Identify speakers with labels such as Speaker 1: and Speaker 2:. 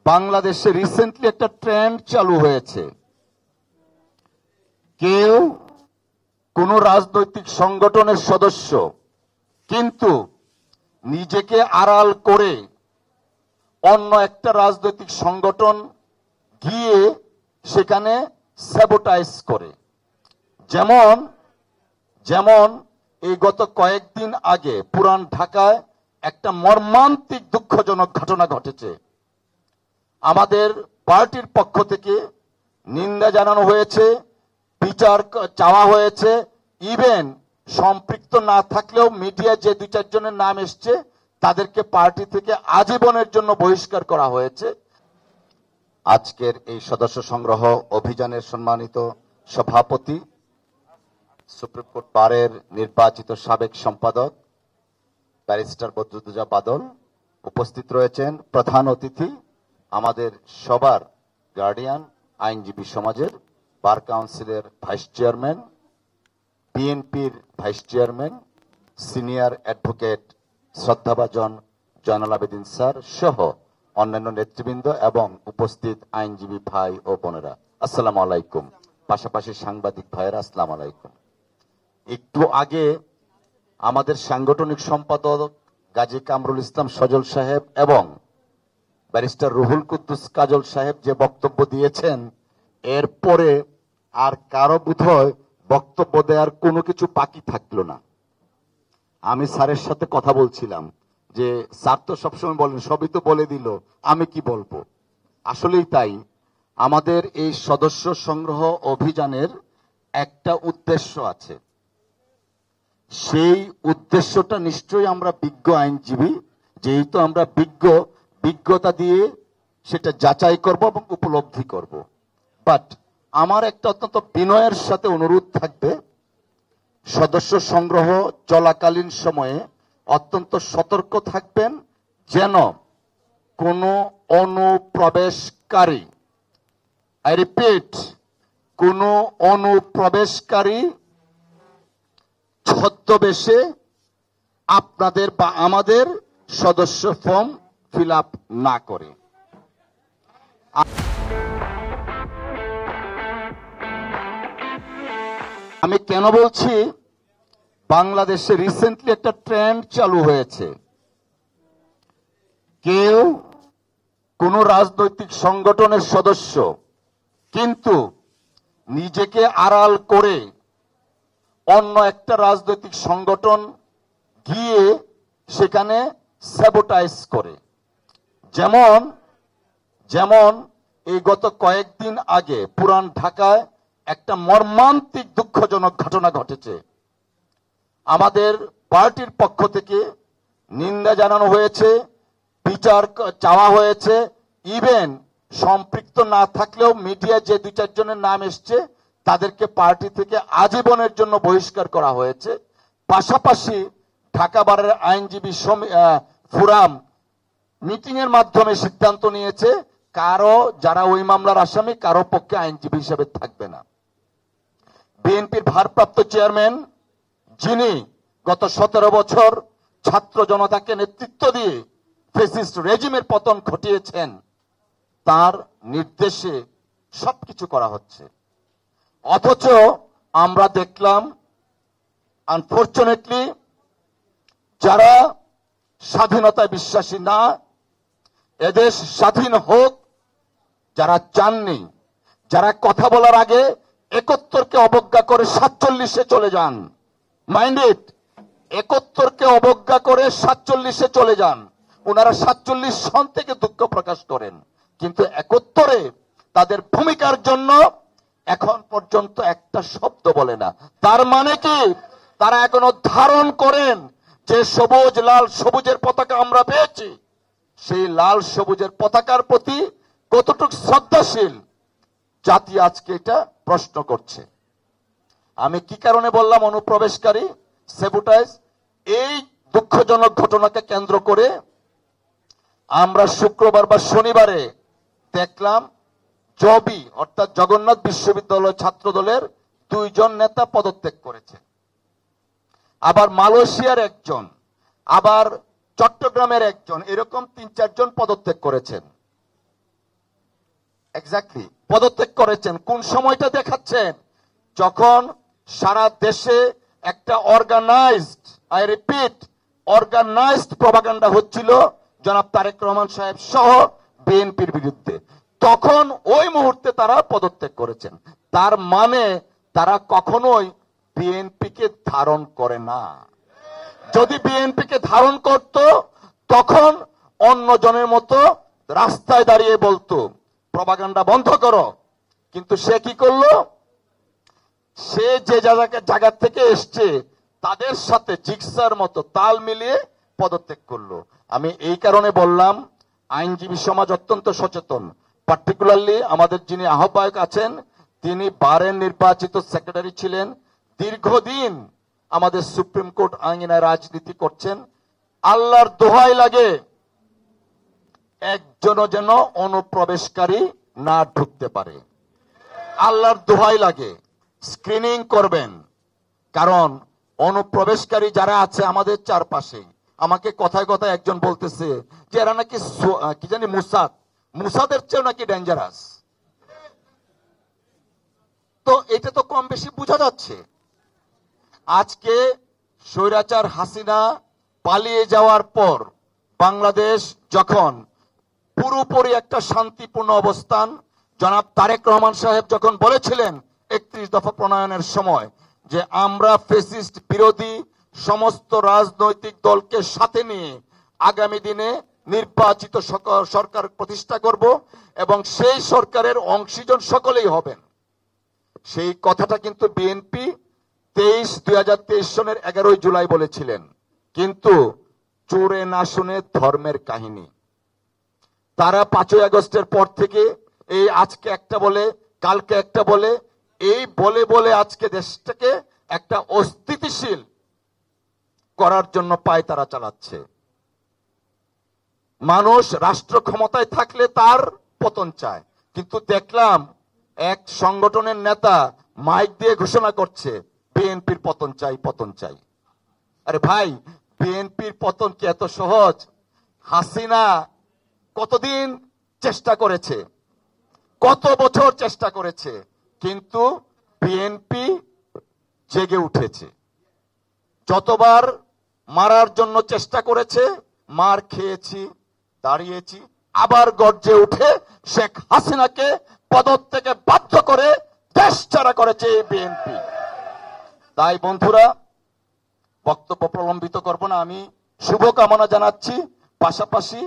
Speaker 1: বাংলাদেশে রিসেন্টলি একটা ট্রেন্ড চালু হয়েছে। কেউ কোন রাজনৈতিক সংগঠনের সদস্য কিন্তু নিজেকে আড়াল করে অন্য একটা রাজনৈতিক সংগঠন গিয়ে সেখানে স্যাবোটাইজ করে। যেমন যেমন এই গত কয়েকদিন আগে পুরান ঢাকায় একটা মর্মান্তিক দুঃখজনক ঘটনা ঘটেছে। আমাদের পার্টির পক্ষ থেকে নিন্দা জানানো হয়েছে, বিচার চাওয়া হয়েছে, ইভেন সম্পৃক্ত না থাকলেও মিডিয়া যে দুই চারজনের নাম এসছে তাদেরকে পার্টি থেকে আজীবনের জন্য বহিষ্কার করা হয়েছে। আজকের এই সদস্য সংগ্রহ অভিযানের সম্মানিত সভাপতি, সুপ্রিম কোর্ট বারের নির্বাচিত সাবেক সম্পাদক ব্যারিস্টার বদরুদ্দোজা বাদল, উপস্থিত রয়েছেন প্রধান অতিথি আমাদের সবার গার্ডিয়ান আইনজীবী সমাজের বার কাউন্সিলের ভাইস চেয়ারম্যান, বিএনপির ভাইস চেয়ারম্যান, সিনিয়র অ্যাডভোকেট শ্রদ্ধাভাজন জয়নাল আবেদিন স্যার সহ অন্যান্য নেতৃবৃন্দ এবং উপস্থিত আইনজীবী ভাই ও বোনেরা, আসসালামু আলাইকুম। পাশাপাশি সাংবাদিক ভাইয়েরা, আসসালামু আলাইকুম। একটু আগে আমাদের সাংগঠনিক সম্পাদক গাজী কামরুল ইসলাম সজল সাহেব এবং ব্যারিস্টার রুহুল কুদ্দুস কাজল সাহেব যে বক্তব্য দিয়েছেন, এরপরে আর কারো বোধহয় বক্তব্য দেওয়ার কোনো কিছু বাকি থাকলো না। আমি স্যারের সাথে কথা বলছিলাম যে স্যার তো সবসময় বলেন সবই তো বলে দিল, আমি কি বলবো। আসলেই তাই, আমাদের এই সদস্য সংগ্রহ অভিযানের একটা উদ্দেশ্য আছে। সেই উদ্দেশ্যটা নিশ্চয়ই আমরা বিজ্ঞ আইনজীবী, যেহেতু আমরা বিজ্ঞতা দিয়ে সেটা যাচাই করব এবং উপলব্ধি করব। বাট আমার একটা অত্যন্ত বিনয়ের সাথে অনুরোধ থাকবে, সদস্য সংগ্রহ চলাকালীন সময়ে অত্যন্ত সতর্ক থাকবেন যেন কোনো অনুপ্রবেশকারী, আই রিপিট, কোনো অনুপ্রবেশকারী ছদ্মবেশে আপনাদের বা আমাদের সদস্য ফর্ম ফিল আপ না করে। আমি কেন বলছি, বাংলাদেশে রিসেন্টলি একটা ট্রেন্ড চালু হয়েছে। কেউ কোন রাজনৈতিক সংগঠনের সদস্য কিন্তু নিজেকে আড়াল করে অন্য একটা রাজনৈতিক সংগঠন গিয়ে সেখানে স্যাবোটাইজ করে। যেমন যেমন এই গত কয়েকদিন আগে পুরান ঢাকায় একটা মর্মান্তিক দুঃখজনক ঘটনা ঘটেছে। আমাদের পার্টির পক্ষ থেকে নিন্দা জানানো হয়েছে, বিচার চাওয়া হয়েছে, ইভেন সম্পৃক্ত না থাকলেও মিডিয়া যে দুই চারজনের নাম এসছে তাদেরকে পার্টি থেকে আজীবনের জন্য বহিষ্কার করা হয়েছে। পাশাপাশি ঢাকা বারের আইনজীবী ফোরাম মিটিং এর মাধ্যমে সিদ্ধান্ত নিয়েছে কারো, যারা ওই মামলার আসামি, কারো পক্ষে আইনজীবী হিসেবে থাকবে না। বিএনপির ভারপ্রাপ্ত চেয়ারম্যান, যিনি গত 17 বছর ছাত্র জনতাকে নেতৃত্ব দিয়ে ফ্যাসিস্ট রেজিমের পতন ঘটিয়েছেন, তার নির্দেশে সবকিছু করা হচ্ছে। অথচ আমরা দেখলাম আনফরচুনেটলি যারা স্বাধীনতায় বিশ্বাসী না, এদেশ স্বাধীন হোক যারা চাননি, যারা কথা বলার আগে 71কে অবজ্ঞা করে 47-এ চলে যান, মাইন্ড ইট, 71কে অবজ্ঞা করে 47-এ চলে যান। ওনারা 47 সন থেকে দুঃখ প্রকাশ করেন, কিন্তু 71-এ তাদের ভূমিকার জন্য এখন পর্যন্ত একটা শব্দ বলে না। তার মানে কি, তারা এখনো ধারণ করেন যে সবুজ লাল সবুজের পতাকা আমরা পেয়েছি, সেই লাল সবুজের পতাকার প্রতি কতটুকু শ্রদ্ধাশীল জাতি আজকে এটা প্রশ্ন করছে। আমি কি কারণে বললাম অনুপ্রবেশকারী, স্যাবোটাইজ? এই দুঃখজনক ঘটনাকে কেন্দ্র করে আমরা শুক্রবার বা শনিবারে দেখলাম জবি অর্থাৎ জগন্নাথ বিশ্ববিদ্যালয় ছাত্র দলের 2 জন নেতা পদত্যাগ করেছে, আবার মালয়েশিয়ার একজন, আবার চট্টগ্রামের একজন, এরকম 3-4 জন পদত্যাগ করেছেন। এক্স্যাক্টলি পদত্যাগ করেছেন। কোন সময়টা দেখাচ্ছেন? যখন সারা দেশে একটা organised, I repeat, organised propaganda হচ্ছিল জনাব তারেক রহমান সাহেব সহ বিএনপির বিরুদ্ধে, তখন ওই মুহূর্তে তারা পদত্যাগ করেছেন। তার মানে তারা কখনোই বিএনপিকে ধারণ করে না। যদি বিএনপিকে ধারণ করত তখন অন্য জনের মতো রাস্তায় দাঁড়িয়ে বলতো প্রপাগান্ডা বন্ধ করো। কিন্তু সে কি করলো? সে যে জায়গা থেকে এসছে তাদের সাথে জিগসার মতো তাল মিলিয়ে পদত্যাগ করলো। আমি এই কারণে বললাম আইনজীবী সমাজ অত্যন্ত সচেতন, পার্টিকুলারলি আমাদের যিনি আহ্বায়ক আছেন তিনি বারের নির্বাচিত সেক্রেটারি ছিলেন, দীর্ঘদিন আমাদের সুপ্রিম কোর্ট আইনায় রাজনীতি করছেন। আল্লাহর দোহাই লাগে একজনও যেন অনুপ্রবেশকারী না ঢুকতে পারে। আল্লাহর দোহাই লাগে স্ক্রিনিং করবেন, কারণ অনুপ্রবেশকারী যারা আছে আমাদের চারপাশে, আমাকে কথায় কথায় একজন বলতেছে যে এরা নাকি কি জানি মুসাদের চেয়েও নাকি ডেঞ্জারাস। তো এটা তো কম বেশি বোঝা যাচ্ছে। আজকে স্বৈরাচার হাসিনা পালিয়ে যাওয়ার পর বাংলাদেশ যখন পুরোপুরি একটা শান্তিপূর্ণ অবস্থান, জনাব তারেক রহমান সাহেব যখন বলেছিলেন 31 দফা প্রণয়নের সময় যে আমরা ফ্যাসিস্ট বিরোধী সমস্ত রাজনৈতিক দলকে সাথে নিয়ে আগামী দিনে নির্বাচিত সরকার প্রতিষ্ঠা করব এবং সেই সরকারের অংশীজন সকলেই হবেন, সেই কথাটা কিন্তু বিএনপি 2023 সনের 11 জুলাই বলেছিলেন। কিন্তু চোরে না শুনে ধর্মের কাহিনী। তারা 5ই আগস্টের পর থেকে এই আজকে একটা বলে কালকে একটা বলে, এই বলে বলে আজকে দেশটাকে একটা অস্থিতিশীল করার জন্য পায় তারা চালাচ্ছে। মানুষ রাষ্ট্র ক্ষমতায় থাকলে তার পতন চায়, কিন্তু দেখলাম এক সংগঠনের নেতা মাইক দিয়ে ঘোষণা করছে বিএনপির পতন চাই, পতন চাই। আরে ভাই, বিএনপির পতন কি এত সহজ? হাসিনা কতদিন চেষ্টা করেছে, কত বছর চেষ্টা করেছে, কিন্তু বিএনপি জেগে উঠেছে। যতবার মারার জন্য চেষ্টা করেছে মার খেয়েছি, দাঁড়িয়েছি, আবার গর্জে উঠে শেখ হাসিনাকে পদত্যাগে বাধ্য করে দেশ ছাড়া করেছে বিএনপি। তাই বন্ধুরা, বক্তব্য প্রলম্বিত করব না, আমি শুভকামনা জানাচ্ছি, পাশাপাশি